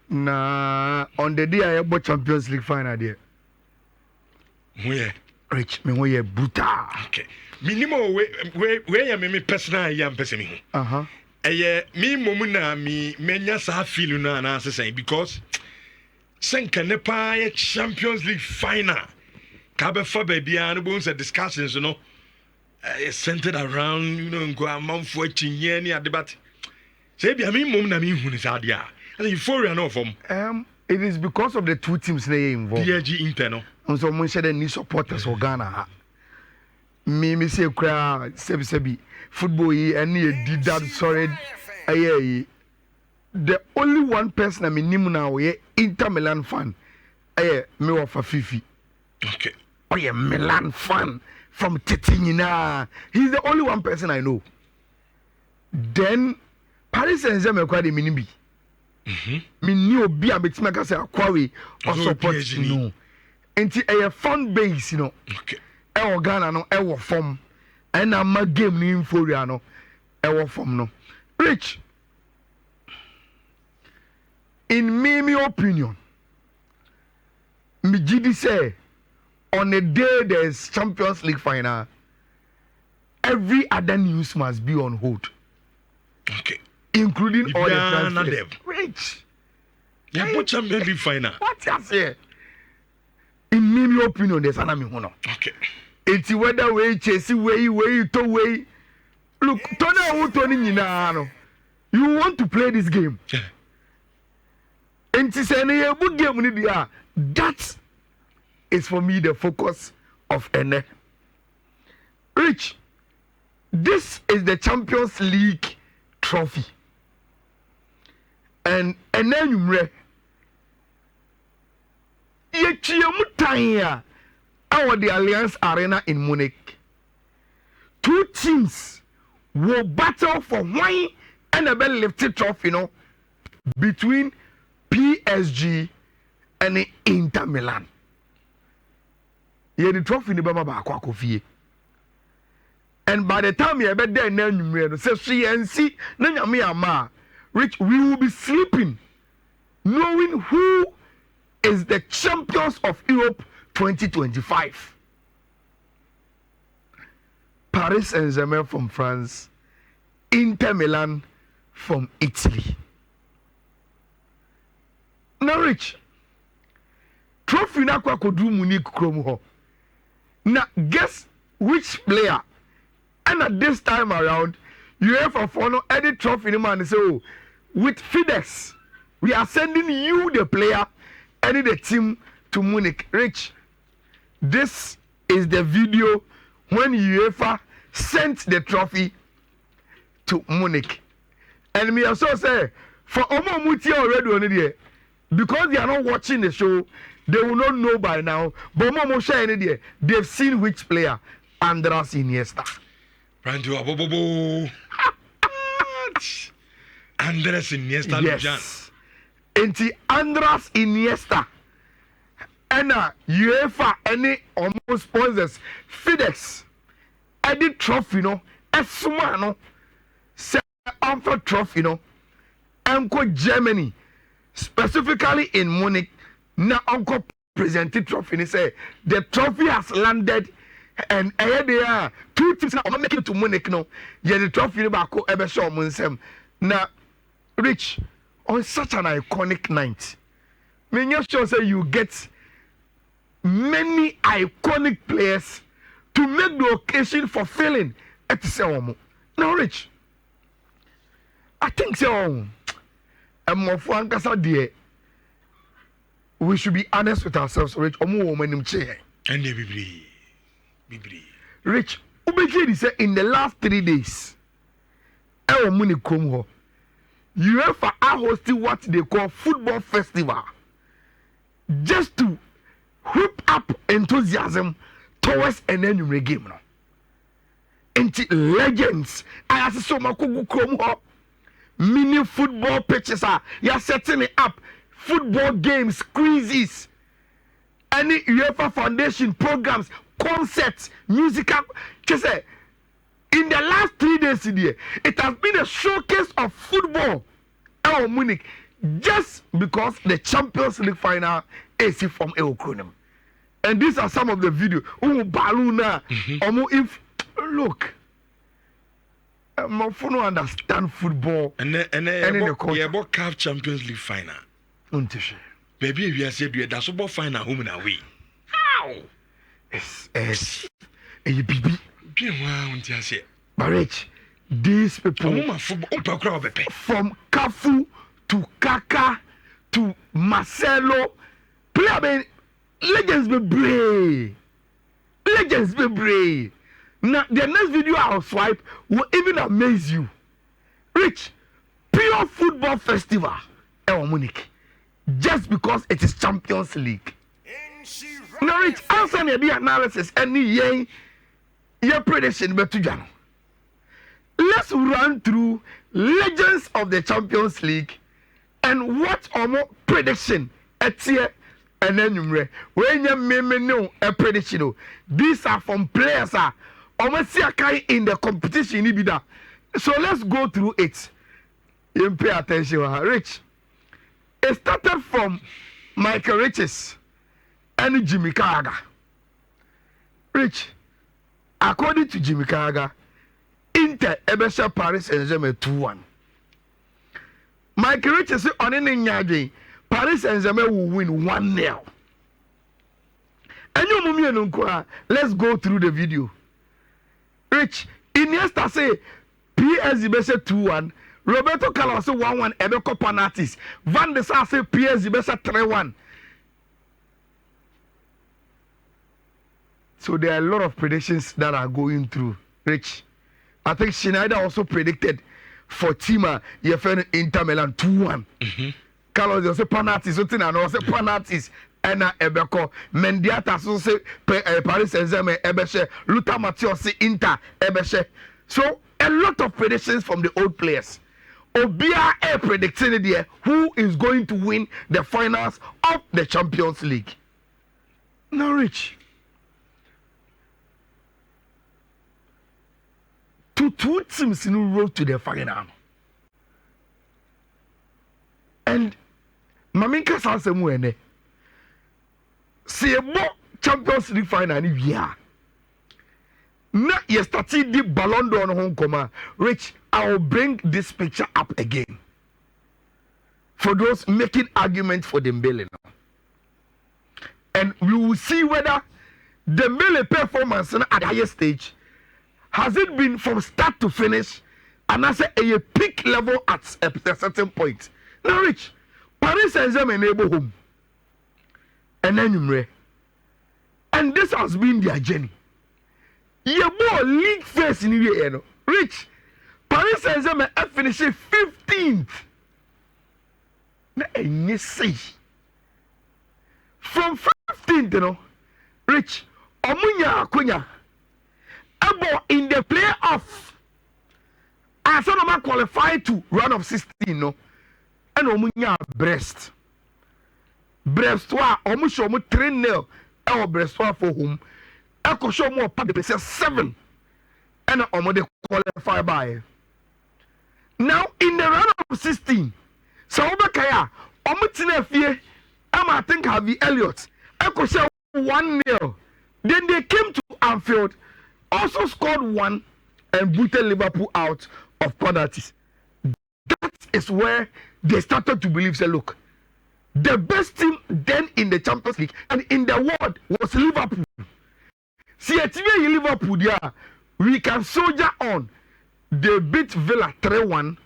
Na on the day I bought Champions League final there. Where? Rich, me where brutal. Okay. Minimum where me personal yam person me. Me momuna me menya sa feel na na say because senka ne pa Champions League final. Kabe fa baby and bones discussions centered around go amount for chinye ni debate. Say be me mom na me hu ni sadia. Euphoria no from. It is because of the two teams they involved. PSG Inter and so mun share the supporters of Ghana. Me say kra sebi football yi any did that sorry the only one person I mean now Inter Milan fan me of Fifi. Okay. Oh yeah, Milan fan from Titinina. He's the only one person I know. Then Paris Saint-Germain kwa de minibi. Me ni obi a betima ka say akwawe or support no. Enti fan base Okay. E Ghana no e wo form. E na ma game ni Euphoria no e wo form no. Rich. In my opinion, me GD say on a day there's Champions League final, every other news must be on hold. Okay. Including all the transfers. Rich. Yeah, but Champions League final. What you say? In my opinion, there's an amount. Okay. It's whether way chase way to way. Look, you want to play this game. Yeah. And to say a good game, that is for me the focus of Ene. Rich, this is the Champions League trophy. And Ene Yechiyamutanya our the Alliance Arena in Munich. Two teams will battle for one and a bell lifted trophy, between PSG and the Inter Milan. Yeah, the trophy ni bama ba akwa kofie. And by the time you bet there na nwumre no say she and see na nyame ama Rich, we will be sleeping knowing who is the champions of Europe 2025. Paris Saint-Germain from France, Inter Milan from Italy. Now, Rich, trophy na kwa kodu Munich krom ho. Now, guess which player? And at this time around, UEFA follow any trophy man say, oh, with FIDEX, we are sending you the player and the team to Munich. Rich, this is the video when UEFA sent the trophy to Munich. And me also say, for Omo Muti already on it, because they are not watching the show, they will not know by now. But Omo share any they've seen which player, Andras Iniesta. Randy Abobobo. Andras Iniesta. Yes. Enti Andras Iniesta. And UEFA any almost sponsors FIDEX. Any trophy Esuma say offer trophy Uncle Germany, specifically in Munich. Now Uncle presented trophy. He say the trophy has landed. And they are two teams now making it to Munich the trophy back ever show Munsem. Now, Rich, on such an iconic night, when you sure say you get many iconic players to make the occasion fulfilling at the now, Rich, I think so. And more for dear, we should be honest with ourselves, Rich. And everybody. Rich, Ubeki say in the last 3 days, Munich come UEFA are hosting what they call football festival, just to whip up enthusiasm towards an annual game. Into legends, I saw my Kugu mini football pitches are setting it up, football games, quizzes, any UEFA Foundation programs. Concerts, musical, in the last 3 days, it has been a showcase of football. Munich just because the Champions League final is from Eukronim. And these are some of the videos. Baluna, if look, my phone understand football. And in the about CAF Champions League final. Baby, we are said that's about final home and away. How? Yes. A baby. Barrage. These people from Cafu to Kaka to Marcelo, play legends be brave. Now the next video I'll swipe will even amaze you. Rich, pure football festival in Munich, just because it is Champions League. Now Rich, answer the analysis any your prediction but to Jano. Let's run through legends of the Champions League and what our more prediction at here and then when you know a prediction. These are from players almost in the competition. So let's go through it. You pay attention, Rich. It started from Michael Riches and Jimmy Carragher. Rich, according to Jimmy Carragher, Inter ebesha Paris Saint-Germain 2-1. Michael Rich is on any nyade. Paris Saint-Germain will win 1-0. And you mummy no, let's go through the video. Rich, Iniesta say PSG besha 2-1. Roberto Carlos say 1-1 ebeko penalties. Van der Sar say PSG besha 3-1. So there are a lot of predictions that are going through. Rich, I think Schneider also predicted for Tima, your friend Inter Milan 2-1. Carlos also penalties, something and also penalties. And Ebeko Mendiata so say Paris Saint-Germain Ebeshe, Luther Mathieu say Inter Ebeshe. So a lot of predictions from the old players. Obia predicted there who is going to win the finals of the Champions League. Now, Rich. Two teams in a row to the final. And Maminka Sansemuene see a Champions League final in year. Now you started the Ballon d'Or home command. Rich, I will bring this picture up again. For those making argument for Dembele now. And we will see whether Dembele performance at the highest stage has it been from start to finish, and I say a peak level at a certain point. Now, Rich, Paris Saint-Germain able home, and then and this has been their journey. You more league first in the year, Rich. Paris Saint-Germain finished 15th. And you see, from 15th, Rich, Omunya Akunya. In the playoff, I saw them qualified to run of 16, no, and Omunya Brest wa almost show me 3-0 our Brest wa for whom I could show more part the 7 and Omo qualify by. Now in the run of 16, so Obakaya Omutina Fie, I think Harvey Elliott, I could show 1-0. Then they came to Anfield. Also scored 1 and booted Liverpool out of penalties. That is where they started to believe, say, look, the best team then in the Champions League and in the world was Liverpool. See, at Liverpool, yeah, we can soldier on. They beat Villa 3-1,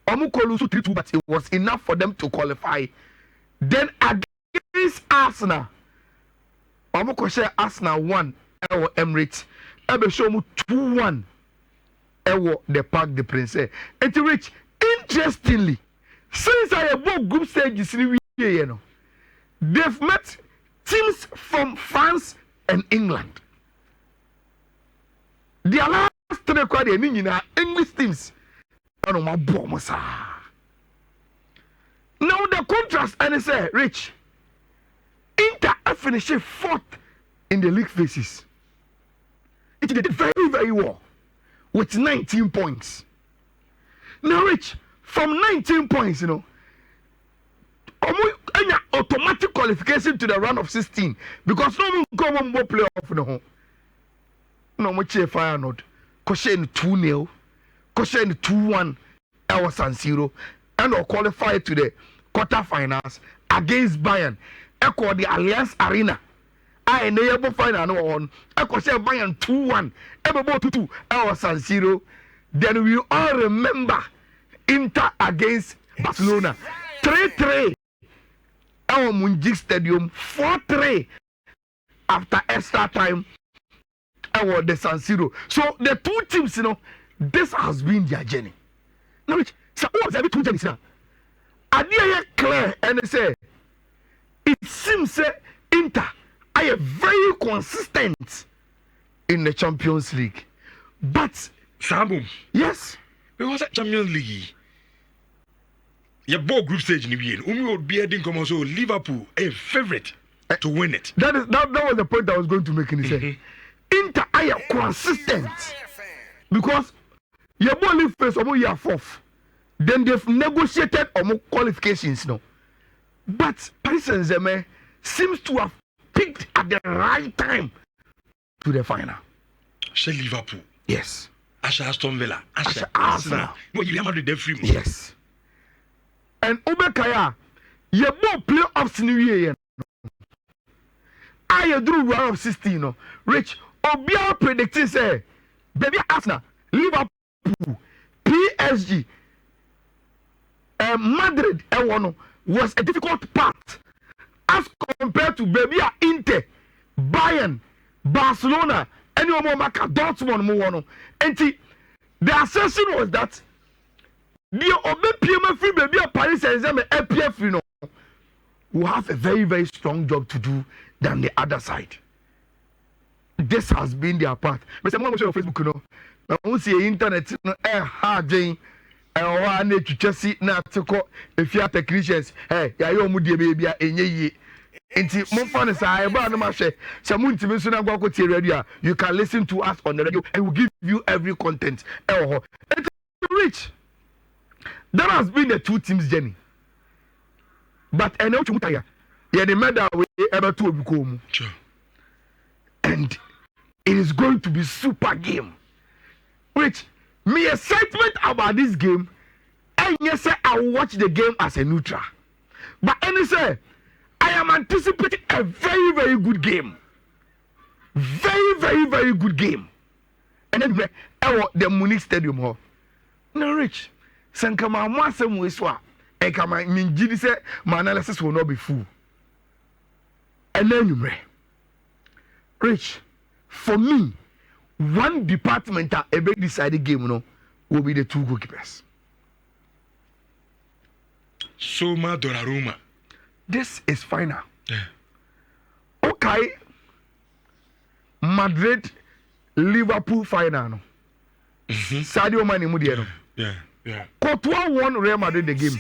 Omukolusu 3-2, but it was enough for them to qualify. Then against Arsenal, Omukoshe Arsenal 1 or Emirates. Ebe show mu 2-1 ewo the Parc des Princes. And to Rich, interestingly, since I have both group stages in the they've met teams from France and England. Their last 3 quarters English teams. Now the contrast and I say, Rich, Inter finished 4th in the league phases. It did very, very well with 19 points. Now, Rich, from 19 points, any automatic qualification to the round of 16 because no one come on playoff no. No much fire not. Caution 2-0, caution 2-1. Our San Siro and or qualify to the quarterfinals against Bayern. Echo the Alliance Arena. I enable final no on. Echo say Bayern 2-1. Ebo 2-2. Our San Siro. Then we all remember Inter against Barcelona. 3-3. Our Munich Stadium 4-3 after extra time. Our the San Siro. So the two teams, you know, this has been their journey. Now, so what was every two journeys now? Idea clear and say it seems Inter are very consistent in the Champions League, but Samu, yes, because at Champions League. Your ball group stage in the year. Would be heading come also Liverpool a favorite to win it. That was the point I was going to make in the say. Inter are consistent because your ball leave first or year fourth. Then they've negotiated more qualifications now. But Paris Saint-Germain seems to have picked at the right time to the final. Asha Liverpool. Yes. Asha Aston Villa. Asha Arsenal. No, you have the free. Yes. And Obekaya, your ball playoffs in the year. I do round of 16. No. Rich, Obia predicted say, baby Arsenal, Liverpool, PSG, Madrid, was a difficult part as compared to baby Inter, Bayern, Barcelona, anyone more Maka, Dortmund, more. And the assertion was that the Obe PM free baby Paris Saint-Germain, FPF, will have a very, very strong job to do than the other side. This has been their part. But I'm going to show Facebook, now we see internet, hard Jane, I need to just see now to call if you are technicians. Hey, you mudi baby, and more fun is I about no matter. Someone to me soon radio. You can listen to us on the radio and we'll give you every content. It's rich. That has been the two teams' journey. But I know to tell you, the medal we ever to become. Sure. And it is going to be super game. Which me excitement about this game, and yes, I will watch the game as a neutral. But any say, I am anticipating a very, very good game. Very, very, very good game. And then the Munich Stadium hall. No rich. Sankama Masem Wiswa. And come I mean Gidi say my analysis will not be full. And then you rich. For me, one department that a big decided game will be the two goalkeepers. Soma Donnarumma. This is final. Yeah. Okay. Madrid, Liverpool final. Sadio Mane mudieno. Yeah. Courtois won Real Madrid the game.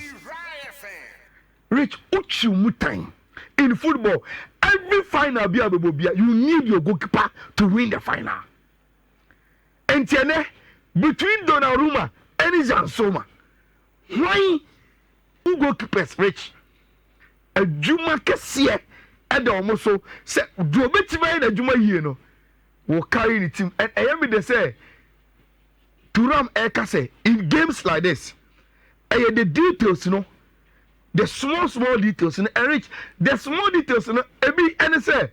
Rich, uchi mutain. In football, every final you need your goalkeeper to win the final. And between Donnarumma and Soma, why two goalkeepers, Rich? A Juma Kessie and almost so say do betima na Juma here will carry the team. And I am they say Turam Eka say in games like this, the details, the small details, and Rich, the small details, every and say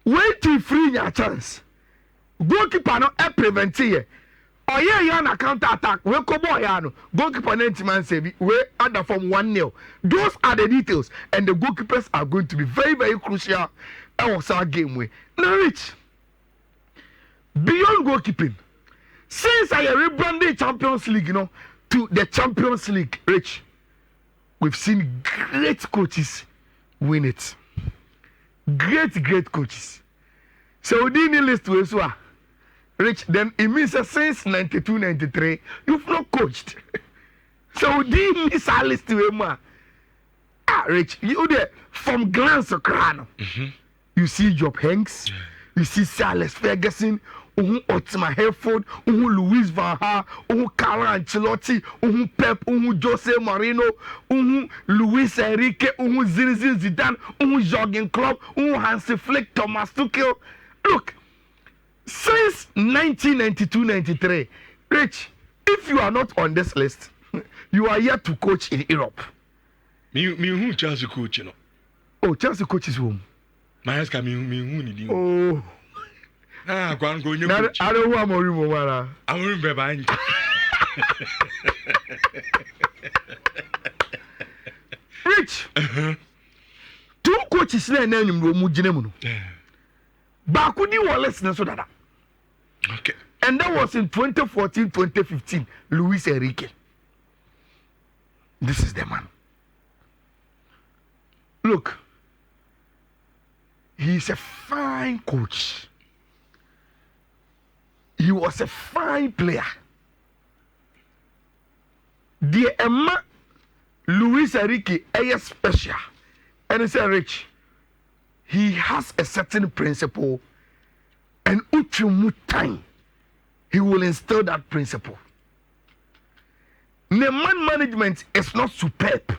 wait till free your chance. Goalkeeper no prevent here. Oh yeah, you on a counter attack. We come on, goalkeeper 90 man save. We under from 1-0. Those are the details, and the goalkeepers are going to be very, very crucial. Our game way. Now, Rich, beyond goalkeeping, since I rebranded Champions League, to the Champions League, Rich, we've seen great coaches win it. Great coaches. So we didn't list to as well. Rich, then it means that since 92-93, you've not coached. So we didn't miss our list to him. Rich, you there from glance of crown. You see Job Hanks, you see Sir Alex Ferguson, Otma Herford, Luis Van Gaal, Carlo Ancelotti, Pep, Jose Mourinho, Luis Enrique, Zinedine Zidane, Jurgen Klopp, Hansi Flick, Thomas Tuchel. Look, since 1992-93, Rich, if you are not on this list, you are yet to coach in Europe. Me who Chelsea coach, you know. Oh, Chelsea coach is whom? My ask me who need you. Oh. Go and go. I don't want more room. I will be behind. Rich. Two coaches na na nyum mu gine mu no. Ba ko di Wallace na so dada. Okay. And that was in 2014-2015, Luis Enrique. This is the man. Look, he's a fine coach. He was a fine player. The Emma Luis Enrique is special. And it's a Rich. He has a certain principle, and uchumu time, he will instill that principle. The man management is not superb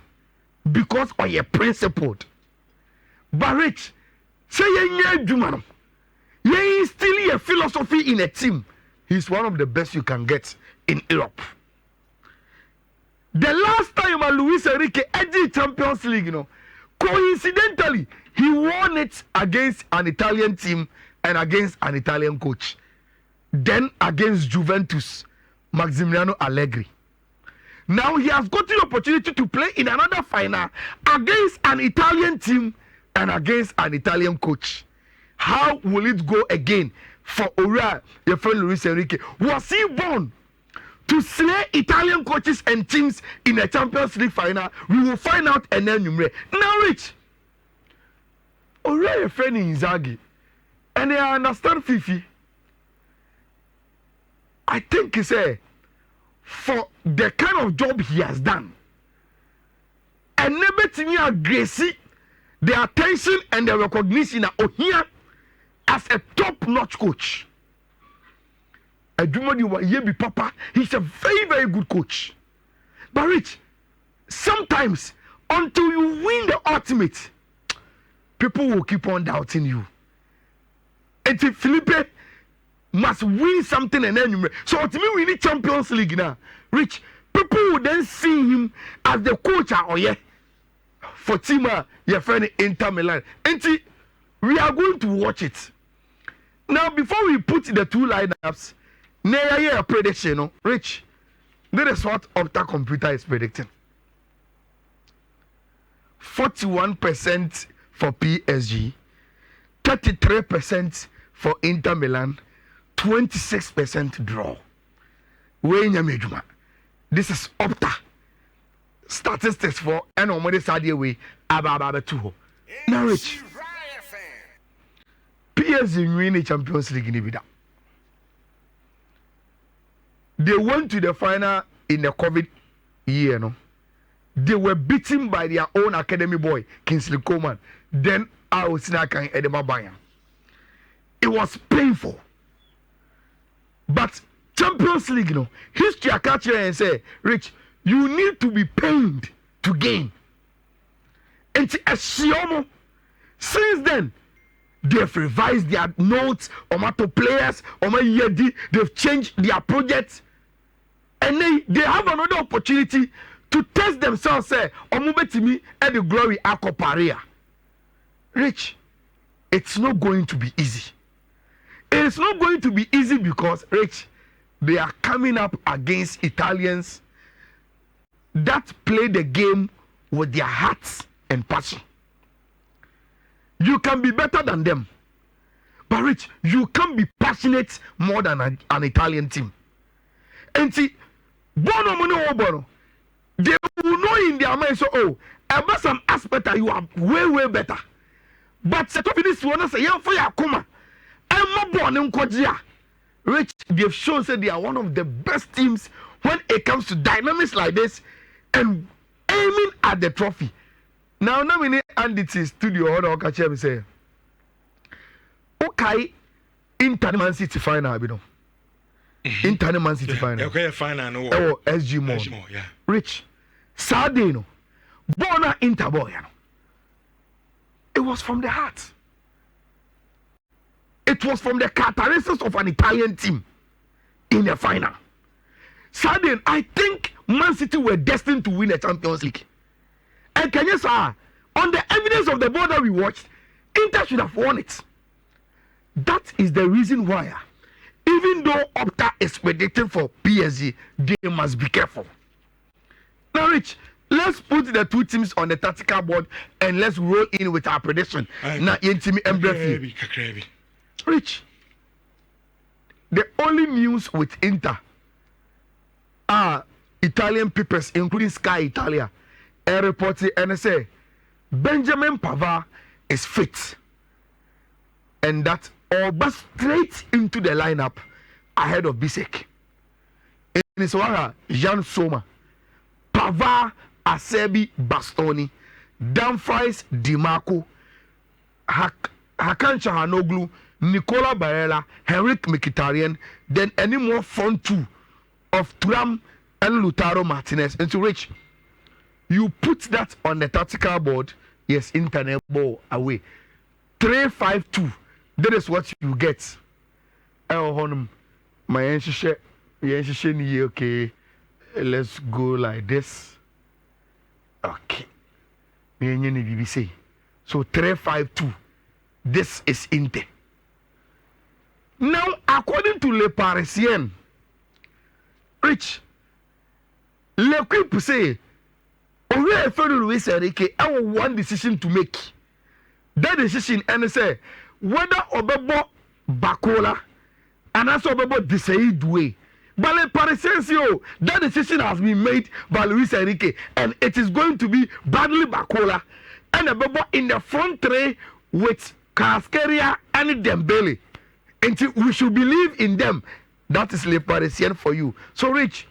because of your principled. But Rich, say you instill a philosophy in a team. He's one of the best you can get in Europe. The last time Luis Enrique edged Champions League, coincidentally, he won it against an Italian team and against an Italian coach. Then against Juventus, Massimiliano Allegri. Now he has got the opportunity to play in another final against an Italian team and against an Italian coach. How will it go again for Ora, your friend Luis Enrique? Was he born to slay Italian coaches and teams in a Champions League final? We will find out and then number. Now, Rich, Ora, your friend Inzaghi, and I understand Fifi. I think he said, for the kind of job he has done, and never to me Gracie, the attention and the recognition of here as a top-notch coach. Papa, he's a very, very good coach. But Rich, sometimes until you win the ultimate, people will keep on doubting you. And if Felipe must win something and then so to me we need Champions League now. Rich, people will then see him as the coach for team your friend Inter Milan. And we are going to watch it. Now before we put the two lineups, a prediction, Rich, this is what Opta Computer is predicting. 41% for PSG, 33% for Inter Milan, 26% draw. This is Opta statistics for and on the side way about 2. Now, Rich, PSG win the Champions League in Ibida. They went to the final in the COVID year, no? They were beaten by their own academy boy, Kingsley Coman. Then I was not going Edema Bayern. It was painful. But Champions League, history I catch here and say, Rich, you need to be pained to gain. And since then, they've revised their notes, Omato players, they've changed their projects, and they have another opportunity to test themselves, say, Omubetimi and the glory Akoparia. Rich, it's not going to be easy. It's not going to be easy because, Rich, they are coming up against Italians that play the game with their hearts and passion. You can be better than them, but Rich, you can't be passionate more than an Italian team. And see, Bono, they will know in their mind, so about some aspect that you are way, way better. But set up this one, say, yeah, for your Kuma, I'm not born in Kojia. Rich, they've shown that they are one of the best teams when it comes to dynamics like this and aiming at the trophy. Now, we need Andy to studio or catch him say, okay, Inter Man City final abi no. Inter Man City final. Okay, final no. Oh, SG Mall. Yeah. Rich. Saturday no. Bona Inter boy. It was from the heart. It was from the characteristics of an Italian team in the final. Saturday, I think Man City were destined to win the Champions League. And can you say, on the evidence of the ball that we watched, Inter should have won it. That is the reason why, even though Opta is predicting for PSG, they must be careful. Now, Rich, let's put the two teams on the tactical board and let's roll in with our prediction. Now, Rich, the only news with Inter are Italian papers, including Sky Italia, and reported and say Benjamin Pavard is fit, and that all but straight into the lineup ahead of Bisek. In Iswara, Jan Soma, Pavard, Asebi, Bastoni, Dumfries, Dimarco, Hakan Chahanoglu, Nicola Barella, Henrik Mkhitaryan, then any more front two of Thuram and Lautaro Martinez. Into which you put that on the tactical board, yes, internet ball away. 3-5-2. That is what you get. My okay. Let's go like this. Okay. So 3-5-2. This is Inter. Now, according to Le Parisien, Rich, L'Equipe say, Ore Ferdinand Luis Enrique have one decision to make. That decision, and say whether Obebo Bakola and also Obebo Desailly way. But Le Parisien say, that decision has been made by Luis Enrique, and it is going to be Bradley Bakola and Obebo in the front three with Kvaratskhelia and Dembele. And we should believe in them. That is Le Parisien for you. So, Rich,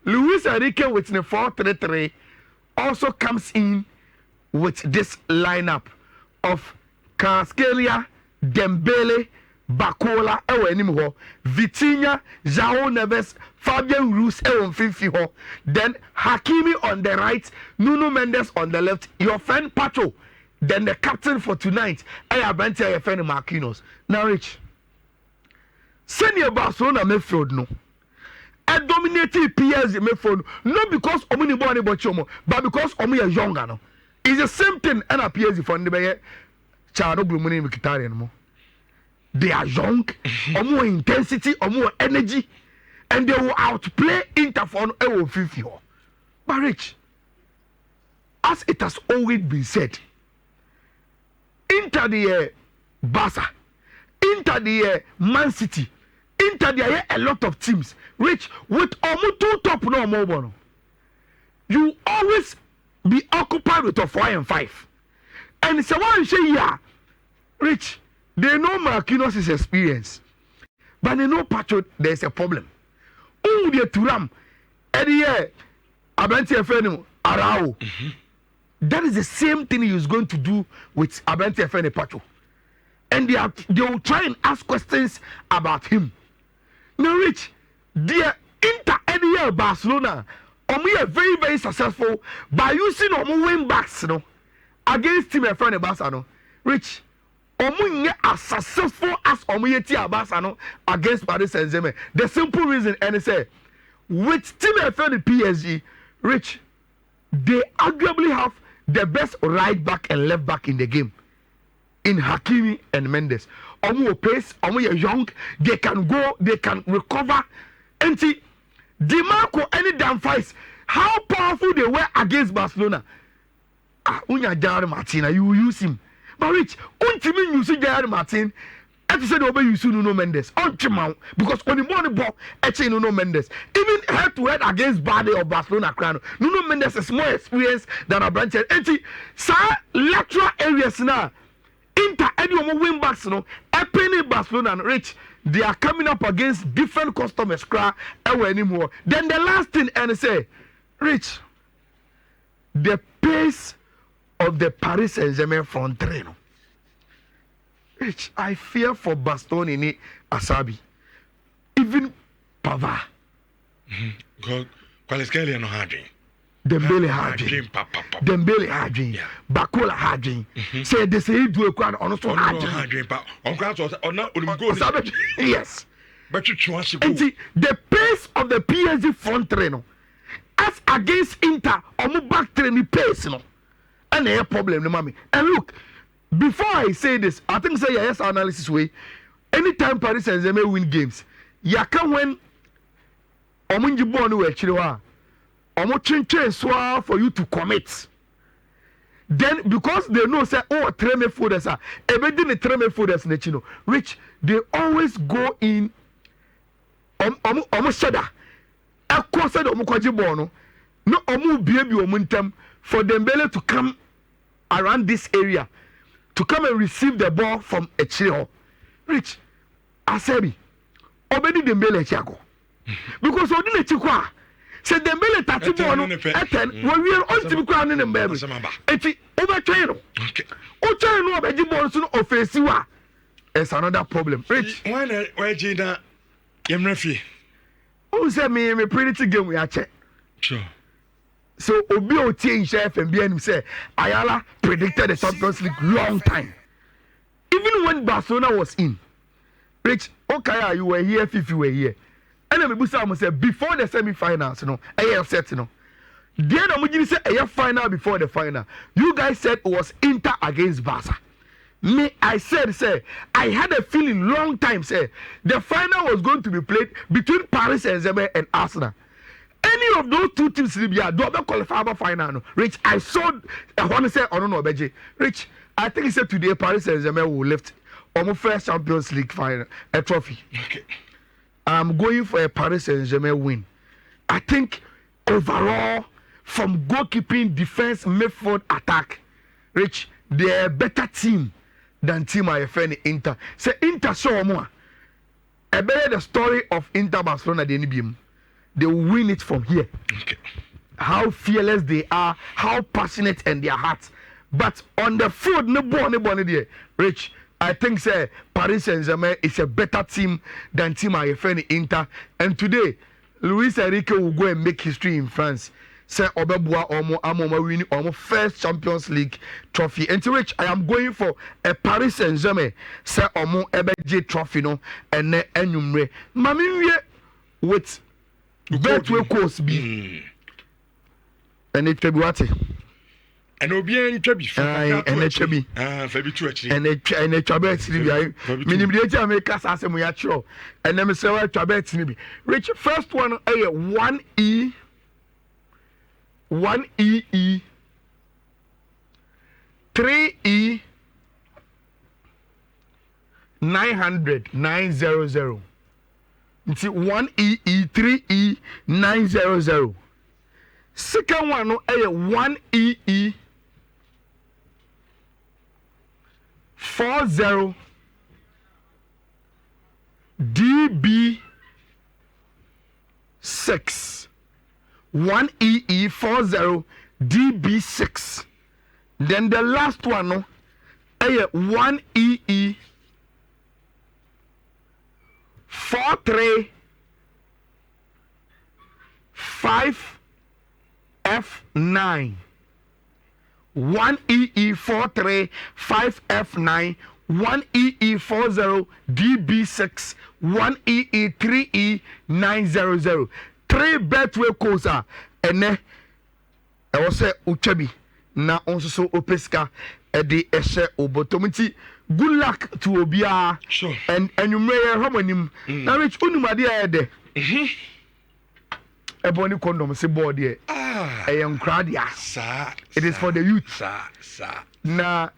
Luis Enrique with the 4-3-3 also comes in with this lineup of Kvaratskhelia, Dembele, Bakola, Vitinha, João Neves, Fabian Ruiz, then Hakimi on the right, Nuno Mendes on the left, your friend Pacho, then the captain for tonight, Ayabente, your friend Marquinhos. Now, Rich, senior Barcelona midfield no. A dominated PSG midfield not because Omini born about Chomo, but because Omi is younger no. It's the same thing and a PSG for the Charo Blumuni Mkhitaryan mo. They are young, or more intensity, or more energy, and they will outplay Inter for 50. But Rich, as it has always been said, Inter the Barca, Inter the Man City, Inter there a lot of teams. Rich, with almost two top no more. You always be occupied with a 4 and 5. And so one say yeah, Rich, they know Marquinhos' experience, but they know Pacho there's a problem. Who the Thuram, Eddie, Abenti Efenu, Arao. That is the same thing he is going to do with Abenti Efenu Pacho. And they will try and ask questions about him. Now, Rich, the Inter Eddie Barcelona, Omi are very, very successful by using Omu wing backs, you know, against Team Efenu Barcelona. Rich, Omu as successful as Omu Tia Barcelona against Paris Saint-Germain. The simple reason, and say, with Team Efenu PSG, Rich, they arguably have the best right back and left back in the game. In Hakimi and Mendes. Omu pace, Omu are young, they can go, they can recover. And see, Dimarco any damn fights, how powerful they were against Barcelona. Unya Jared Martin, you use him. But Rich, ultimately you see Jared Martin, and you said over you see Nuno Mendes. Because on the morning ball, actually Nuno Mendes. Even head to head against Bade or Barcelona crown. Nuno Mendes is more experienced than a branch. And see, lateral areas now. Inter any wing backs no Epeni Barcelona and Rich, they are coming up against different customers anymore. Then the last thing and say, Rich, the pace of the Paris Saint-Germain front three no. Rich, I fear for Bastoni ni Asabi. Even Pava. Kwaleskelia no harding. Dembele harding. Dembele harding. Bakola harding. Say they say do a crown on also harding. Yes. But you trust the pace of the PSG front train as against Inter on back train pace no. And a problem no mommy. And look, before I say this, I think say yes analysis way. Anytime Paris Saint-Germain win games, yaka when omunji born we chiriwa. Omo chinche so for you to commit. Then because they know say oh treme folders are ebedi ne treme folders ne chino. Rich, they always go in omo shada. Akwa said omo kwaji born no omo biebi omo ntem for Dembele to come around this area to come and receive the ball from Echiro. Rich, Asebi, obedi Dembele Chiago. Because Odin Echikwa, say Dembele Tatibo no eten, we are all to be crowned in baby. Eti, over Chino. Ocha no obeji ball so offensive. It's another problem. Rich, why Jina Yemrefi? Who said me pretty game we are check? Sure. So Obi Otie chef and BN say Ayala predicted the Champions League long time. Even when Barcelona was in. Rich, okay, you were here, Fifi were here. And then Busa say before the semi-finals, you know, AF set, you know. Then I'm say AF final before the final. You guys said it was Inter against Barca. Me, I said, say, I had a feeling long time, say, the final was going to be played between Paris Saint-Germain and Arsenal. Any of those two teams will be a double qualifier final. No. Rich, I saw I want to say I don't know Beji. Rich, I think he said today Paris Saint-Germain will lift almost first Champions League final a trophy. Okay. I'm going for a Paris Saint-Germain win. I think overall from goalkeeping, defense, midfield, attack, Rich, they're a better team than team I find Inter. Say Inter show more. I bet the story of Inter Barcelona the NBA. They will win it from here. Okay. How fearless they are, how passionate in their hearts. But on the field, no there. Rich, I think say Paris Saint-Germain is a better team than team I find Inter. And today, Luis Enrique will go and make history in France. Say Obebua Omo winning almost first Champions League trophy. And to which I am going for a Paris Saint-Germain. Say Omo EBJ trophy no and ne enyumre. Mami with Betway course be and it be what? And Obian Chubby, and a chubby, Fabi two actually, and a chabet, minimum make us as a muacho, and then say chabet. Rich, first one, 1E, 1EE, 3E, 900, 900. It's 1EE 3E 900. Second one no 1EE 40 DB 6. 1EE 40 DB 6. Then the last one no 1EE 43 5 F9 1EE 43 5 F9 1EE 40 DB6 1EE 3E 900 3 Betway codes are ene I was say uchabi na onso so opeska e de ehye obotomiti. Good luck to Obia. Sure. And you may have him. Now, which unumadi are there? A bonny condom, say body. I am crowd, yes. Sir. It is for the youth. Sir. Now,